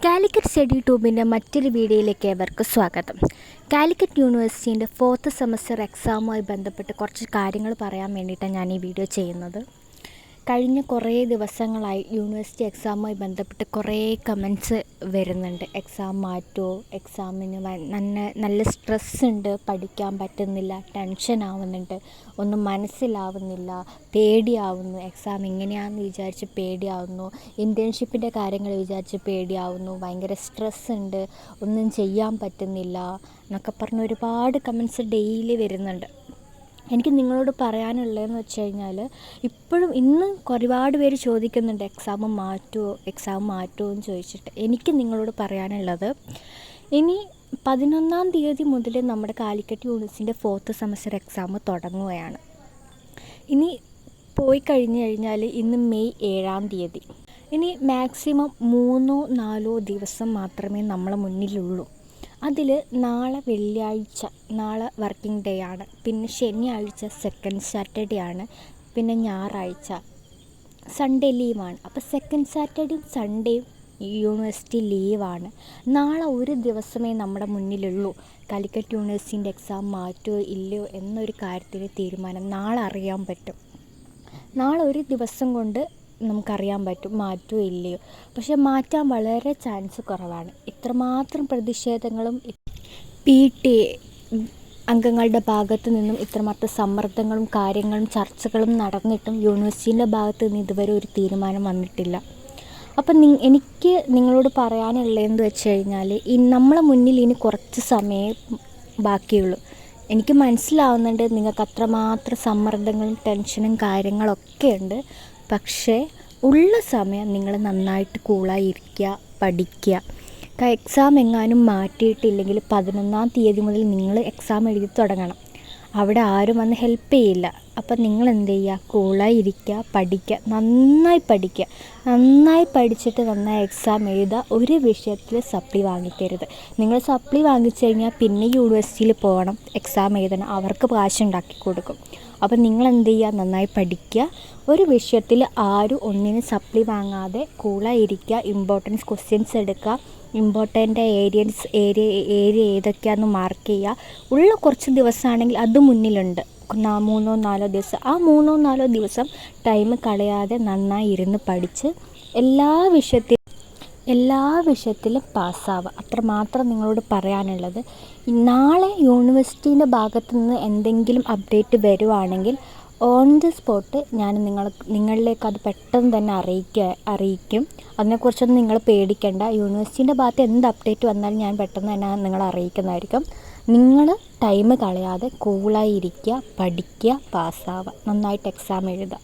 Calicut study ട്യൂബിൻ്റെ മറ്റൊരു വീഡിയോയിലേക്ക് ഏവർക്കും സ്വാഗതം. കാലിക്കറ്റ് യൂണിവേഴ്സിറ്റീൻ്റെ 4th സെമസ്റ്റർ എക്സാമുമായി ബന്ധപ്പെട്ട് കുറച്ച് കാര്യങ്ങൾ പറയാൻ വേണ്ടിയിട്ടാണ് ഞാൻ ഈ വീഡിയോ ചെയ്യുന്നത്. കഴിഞ്ഞ കുറേ ദിവസങ്ങളായി യൂണിവേഴ്സിറ്റി എക്സാമുമായി ബന്ധപ്പെട്ട് കുറേ കമൻറ്റ്സ് വരുന്നുണ്ട്. എക്സാം മാറ്റുമോ, എക്സാമിന് നല്ല സ്ട്രെസ് ഉണ്ട്, പഠിക്കാൻ പറ്റുന്നില്ല, ടെൻഷൻ ആവുന്നുണ്ട്, ഒന്നും മനസ്സിലാവുന്നില്ല, പേടിയാവുന്നു, എക്സാം എങ്ങനെയാണെന്ന് വിചാരിച്ച് പേടിയാവുന്നു, ഇൻറ്റേൺഷിപ്പിൻ്റെ കാര്യങ്ങൾ വിചാരിച്ച് പേടിയാവുന്നു, ഭയങ്കര സ്ട്രെസ് ഉണ്ട്, ഒന്നും ചെയ്യാൻ പറ്റുന്നില്ല എന്നൊക്കെ പറഞ്ഞ് ഒരുപാട് കമൻറ്റ്സ് ഡെയിലി വരുന്നുണ്ട്. എനിക്ക് നിങ്ങളോട് പറയാനുള്ളതെന്ന് വെച്ച് കഴിഞ്ഞാൽ, ഇപ്പോഴും ഇന്നും ഒരുപാട് പേര് ചോദിക്കുന്നുണ്ട് എക്സാം മാറ്റുമോ എന്ന് ചോദിച്ചിട്ട്. എനിക്ക് നിങ്ങളോട് പറയാനുള്ളത്, ഇനി 11-ാം തീയതി മുതൽ നമ്മുടെ കാലിക്കറ്റ് യൂണിവേഴ്സിറ്റിൻ്റെ 4th സെമസ്റ്റർ എക്സാം തുടങ്ങുകയാണ്. ഇനി പോയി കഴിഞ്ഞാൽ ഇന്ന് മെയ് 7-ാം തീയതി. ഇനി മാക്സിമം 3-4 ദിവസം മാത്രമേ നമ്മളെ മുന്നിലുള്ളൂ. അതിൽ നാളെ വെള്ളിയാഴ്ച, നാളെ വർക്കിംഗ് ഡേ ആണ്, പിന്നെ ശനിയാഴ്ച സെക്കൻഡ് സാറ്റർഡേ ആണ്, പിന്നെ ഞായറാഴ്ച സൺഡേ ലീവാണ്. അപ്പോൾ സെക്കൻഡ് സാറ്റർഡേയും സൺഡേയും യൂണിവേഴ്സിറ്റി ലീവാണ്. നാളെ ഒരു ദിവസമേ നമ്മുടെ മുന്നിലുള്ളൂ. കാലിക്കറ്റ് യൂണിവേഴ്സിറ്റിൻ്റെ എക്സാം മാറ്റുമോ ഇല്ലയോ എന്നൊരു കാര്യത്തിൽ തീരുമാനം നാളെ അറിയാൻ പറ്റും. നാളെ ഒരു ദിവസം കൊണ്ട് നമുക്കറിയാൻ പറ്റും മാറ്റുമോ ഇല്ലയോ. പക്ഷേ മാറ്റാൻ വളരെ ചാൻസ് കുറവാണ്. ഇത്രമാത്രം പ്രതിഷേധങ്ങളും PT അംഗങ്ങളുടെ ഭാഗത്തു നിന്നും ഇത്രമാത്രം സമ്മർദ്ദങ്ങളും കാര്യങ്ങളും ചർച്ചകളും നടന്നിട്ടും യൂണിവേഴ്സിറ്റിൻ്റെ ഭാഗത്ത് നിന്ന് ഇതുവരെ ഒരു തീരുമാനം വന്നിട്ടില്ല. അപ്പം എനിക്ക് നിങ്ങളോട് പറയാനുള്ളതെന്ന് വെച്ച് കഴിഞ്ഞാൽ, നമ്മളെ മുന്നിൽ ഇനി കുറച്ച് സമയം ബാക്കിയുള്ളൂ. എനിക്ക് മനസ്സിലാവുന്നുണ്ട് നിങ്ങൾക്ക് അത്രമാത്രം സമ്മർദ്ദങ്ങളും ടെൻഷനും കാര്യങ്ങളൊക്കെ ഉണ്ട്. പക്ഷേ ഉള്ള സമയം നിങ്ങൾ നന്നായിട്ട് കൂളായിരിക്കുക, പഠിക്കുക. എക്സാം എങ്ങാനും മാറ്റിയിട്ടില്ലെങ്കിൽ 11-ാം തീയതി മുതൽ നിങ്ങൾ എക്സാം എഴുതി തുടങ്ങണം. അവിടെ ആരും വന്ന് ഹെൽപ്പ് ചെയ്യില്ല. അപ്പം നിങ്ങൾ എന്ത് ചെയ്യുക, കൂളായി ഇരിക്കുക, പഠിക്കുക, നന്നായി പഠിക്കുക. നന്നായി പഠിച്ചിട്ട് നന്നായി എക്സാം എഴുതുക. ഒരു വിഷയത്തിൽ സപ്ലി വാങ്ങിക്കരുത്. നിങ്ങൾ സപ്ലി വാങ്ങിച്ചു കഴിഞ്ഞാൽ പിന്നെ യൂണിവേഴ്സിറ്റിയിൽ പോകണം, എക്സാം എഴുതണം, അവർക്ക് കാശുണ്ടാക്കി കൊടുക്കും. അപ്പം നിങ്ങൾ എന്ത് ചെയ്യുക, നന്നായി പഠിക്കുക. ഒരു വിഷയത്തിൽ ആരും ഒന്നിനും സപ്ലി വാങ്ങാതെ കൂളായി ഇരിക്കുക. ഇമ്പോർട്ടൻസ് ക്വസ്റ്റ്യൻസ് എടുക്കുക. ഇമ്പോർട്ടൻ്റ് ഏരിയ ഏതൊക്കെയാണെന്ന് മാർക്ക് ചെയ്യുക. ഉള്ള കുറച്ച് ദിവസമാണെങ്കിൽ അത് മുന്നിലുണ്ട്, 3-4 ദിവസം. ആ 3-4 ദിവസം ടൈം കളയാതെ നന്നായി ഇരുന്ന് പഠിച്ച് എല്ലാ വിഷയത്തിലും പാസ്സാവുക. അത്രമാത്രം നിങ്ങളോട് പറയാനുള്ളത്. നാളെ യൂണിവേഴ്സിറ്റീൻ്റെ ഭാഗത്തു നിന്ന് എന്തെങ്കിലും അപ്ഡേറ്റ് വരുവാണെങ്കിൽ ഓൺ ദി സ്പോട്ട് ഞാൻ നിങ്ങളിലേക്ക് അത് പെട്ടെന്ന് തന്നെ അറിയിക്കും. അതിനെക്കുറിച്ചൊന്നും നിങ്ങൾ പേടിക്കേണ്ട. യൂണിവേഴ്സിറ്റീൻ്റെ ഭാഗത്ത് എന്ത് അപ്ഡേറ്റ് വന്നാലും ഞാൻ പെട്ടെന്ന് തന്നെ നിങ്ങളെ അറിയിക്കുന്നതായിരിക്കും. നിങ്ങൾ ടൈം കളയാതെ കൂളായി ഇരിക്കുക, പഠിക്കുക, പാസ്സാവുക, നന്നായിട്ട് എക്സാം എഴുതുക.